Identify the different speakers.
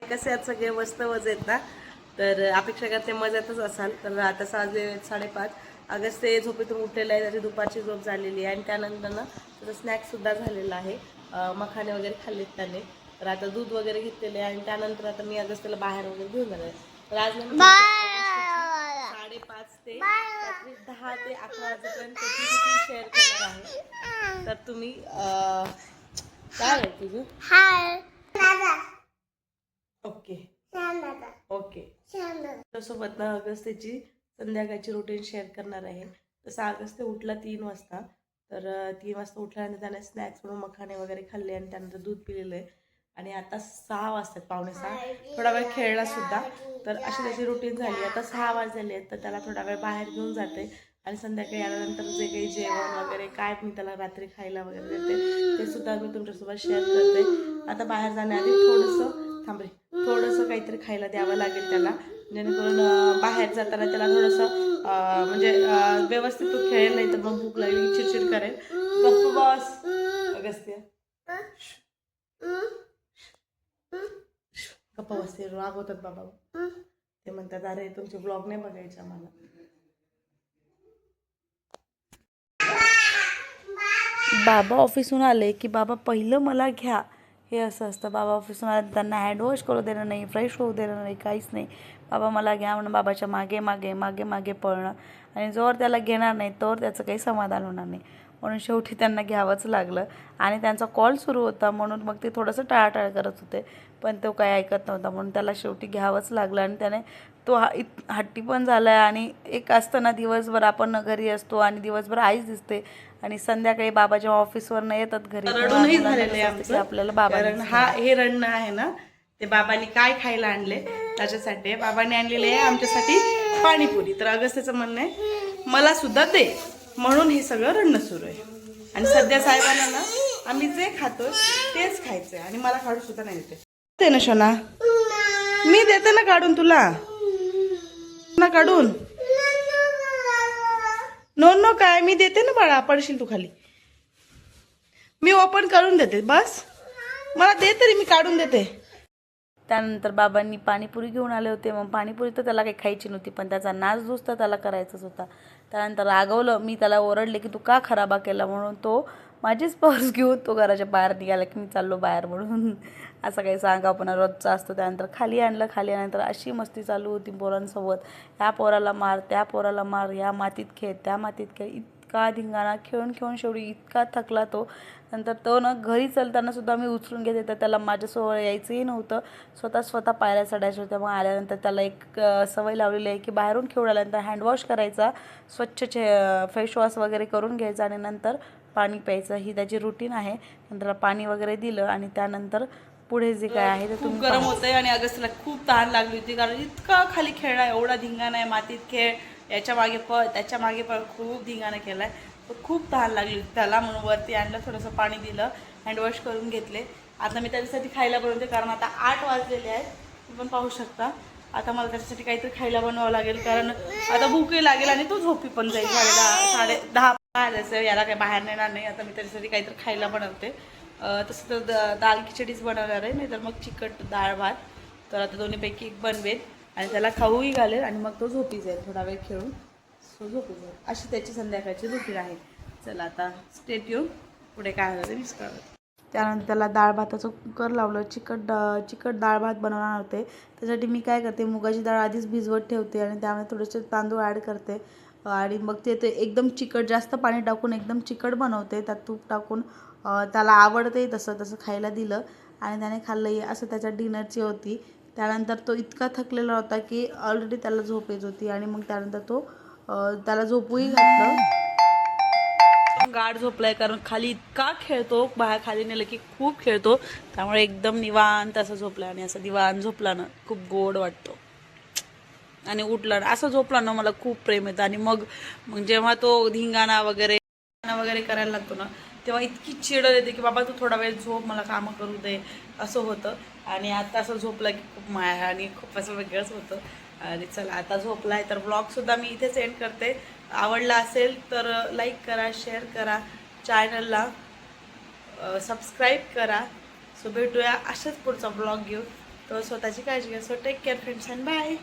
Speaker 1: कसे आहेत सगळे मस्त मजेत ना. तर अपेक्षा करते मजेतच असाल. तर आता साजले 5:30. अगस्त ते झोपेतून उठलेलं आहे, त्याची दुपारची झोप झालेली आहे आणि त्यानंतर ना त्याचा स्नॅक्ससुद्धा झालेला आहे. मखाने वगैरे खाल्लेत त्याने. तर आता दूध वगैरे घेतलेले आहे आणि त्यानंतर आता मी अगस्त्याला बाहेर वगैरे घेऊन जाणार आहे. तर आज मी 5:30 ते रात्री 10 ते 11 वाजेपर्यंत त्याची रुटीन शेअर करणार आहे. तर तुम्ही काय आहे तुझं? Okay okay. त्यासोबत ना अगस्त्याची संध्याकाळची रुटीन शेअर करणार आहे. तसं अगस्त्य उठला 3 वाजता. तर 3 वाजता उठल्यानंतर त्याने स्नॅक्स म्हणून मखाने वगैरे खाल्ले आणि त्यानंतर दूध पिलेलं आहे. आणि आता 6 वाजतात, 5:45. थोडा वेळ खेळला सुद्धा. तर अशी त्याची रुटीन झाली. आता 6 वाजलेले आहेत तर त्याला थोडा वेळ बाहेर घेऊन जाते आणि संध्याकाळी आल्यानंतर जे काही जेवण वगैरे काय मी त्याला रात्री खायला वगैरे देते ते सुद्धा मी तुमच्यासोबत शेअर करते. आता बाहेर जाण्याआधी थोडंसं काहीतरी खायला द्यावं लागेल त्याला, जेणेकरून बाहेर जाताना त्याला थोडंसं म्हणजे व्यवस्थित तो खेळेल, नाही तर मग भूक लागली चिडचिड करेल. गप्प बस अगस्त्य, गप्प बसते, रागवतात बाबा. ते म्हणतात अरे तुमचे ब्लॉग नाही बघायचे आम्हाला. बाबा ऑफिसहून आले की बाबा पहिलं मला घ्या, हे असं असतं. बाबा ऑफिसहून आले त्यांना हँडवॉश करू देणं नाही, फ्रेश होऊ देणं नाही, काहीच नाही. बाबा मला घ्या म्हणून बाबाच्या मागे मागे मागे मागे पळणं आणि जोर त्याला घेणार नाही तोवर त्याचं काही समाधान होणार नाही. म्हणून शेवटी त्यांना घ्यावंच लागलं. आणि त्यांचा कॉल सुरू होता म्हणून मग ते थोडंसं टाळाटाळ करत होते, पण तो काही ऐकत नव्हता म्हणून त्याला शेवटी घ्यावंच लागलं. आणि त्याने तो हट्टी पण झाला आहे. आणि एक असताना दिवसभर आपण घरी असतो आणि दिवसभर आईच दिसते आणि संध्याकाळी बाबा जेव्हा ऑफिसवरनं येतात घरी रडूनही झालेलं आहे आमचं. आपल्याला बाबा हे रडणं आहे ना, ते बाबांनी काय खायला आणले त्याच्यासाठी. बाबांनी आणलेले आहे आमच्यासाठी पाणीपुरी. तर अगस्त्याचं म्हणणं आहे मला सुद्धा दे, म्हणून हे सगळं रडणं सुरू आहे. आणि सध्या साहेबांना ना आम्ही जे खातो तेच खायचंय आणि मला काढून सुद्धा नाही देते ना शोना. मी देते ना काढून तुला, ना काढून. नो काय मी देते ना बाळा, पडशील तू खाली. मी ओपन करून देते, बस मला दे तरी, मी काढून देते. त्यानंतर बाबांनी पाणीपुरी घेऊन आले होते. मग पाणीपुरी तर त्याला काही खायची नव्हती, पण त्याचा नाच नुसता त्याला करायचाच होता. त्यानंतर रागवलं, मी त्याला ओरडले की तू का खराबा केला म्हणून. तो माझीच पर्स घेऊन तो घराच्या बाहेर निघाला की मी चाललो बाहेर म्हणून. असं काही सांगापणा रोजचा असतो. त्यानंतर खाली आणलं. खाली आल्यानंतर अशी मस्ती चालू होती पोरांसोबत. ह्या पोराला मार, त्या पोराला मार, ह्या मातीत खेळ, त्या मातीत खेळ, इतका धिंगाणा खेळून खेळून शेवटी इतका थकला तो. नंतर तो ना घरी चालताना सुद्धा मी उचलून घेते, तर त्याला माझ्यासोबत यायचंही नव्हतं. स्वतः पायऱ्या चढायच्या होत्या. मग आल्यानंतर त्याला एक सवय लावलेली आहे की बाहेरून खेळून आल्यानंतर हँडवॉश करायचा, स्वच्छ फेस वॉश वगैरे करून घ्यायचा आणि नंतर पाणी प्यायचं. ही त्याची रुटीन आहे. नंतर पाणी वगैरे दिलं आणि त्यानंतर पुढे जे काय आहे ते खूप गरम होतंय. आणि अगस्त्याला खूप तहान लागली होती, कारण इतका खाली खेळला, एवढा धिंगाणा आहे, मातीत खेळ, याच्या मागे पळ त्याच्या मागे पळ, खूप धिंगाणा केलाय. तर खूप तहान लागली होती त्याला, म्हणून वरती आणलं, थोडंसं पाणी दिलं, हँडवॉश करून घेतले. आता मी त्याच्यासाठी खायला बनवते, कारण आता 8 वाजलेले आहेत, तुम्ही पण पाहू शकता. आता मला त्याच्यासाठी काहीतरी खायला बनवावं लागेल, कारण आता भूकही लागेल आणि तो झोपी पण जाईल. 10:30 बाहेर याला काही बाहेर नेणार नाही. आता मी त्याच्यासाठी काहीतरी खायला बनवते. तसं तर दाल खिचडीच बनवणार आहे, नाही तर मग चिकट डाळ भात. तर आता दोन्हीपैकी एक बनवेल आणि त्याला खाऊही घालेल आणि मग तो झोपी जाईल, थोडा वेळ खेळून सो झोपी जाईल. अशी त्याची संध्याकाळची रुटीन आहे. चला आता स्टेट येऊन पुढे काय होतं मिस करत. त्यानंतर त्याला डाळ भाताचं कुकर लावलं. चिकट डाळ भात बनवणार होते. त्यासाठी मी काय करते, मुगाची डाळ आधीच भिजवत ठेवते आणि त्यामध्ये थोडेसे तांदूळ ॲड करते आणि मग ते एकदम चिकट, जास्त पाणी टाकून एकदम चिकट बनवते. त्यात तूप टाकून त्याला आवडते तसं खायला दिलं आणि त्याने खाल्लंही. असं त्याच्या डिनरची होती. त्यानंतर तो इतका थकलेला होता की ऑलरेडी त्याला झोप येत होती आणि मग त्यानंतर त्याला झोपूही घातलं. गाढ झोपलाय, कारण खाली इतका खेळतो, बाहेर खाली नेलं की खूप खेळतो, त्यामुळे एकदम निवांत असं झोपला. आणि असं निवांत झोपला ना खूप गोड वाटतो. आणि उठला ना असं झोपला ना मला खूप प्रेम येतं. आणि मग जेव्हा तो धिंगाणा वगैरे करायला लागतो ना, तेव्हा इतकी चिड येते की बाबा तू थोडा वेळ झोप, मला कामं करू दे, असं होतं. आणि आता असं झोपलं की खूप माया आणि खूप असं वेगळंच होतं. आणि चला आता झोपला आहे, तर ब्लॉगसुद्धा मी इथेच एंड करते. आवडला असेल तर लाईक करा, शेअर करा, चॅनलला सबस्क्राईब करा. सो भेटूया अशाच पुढचा ब्लॉग घेऊन. तो स्वतःची काळजी घ्या. So take care friends and bye.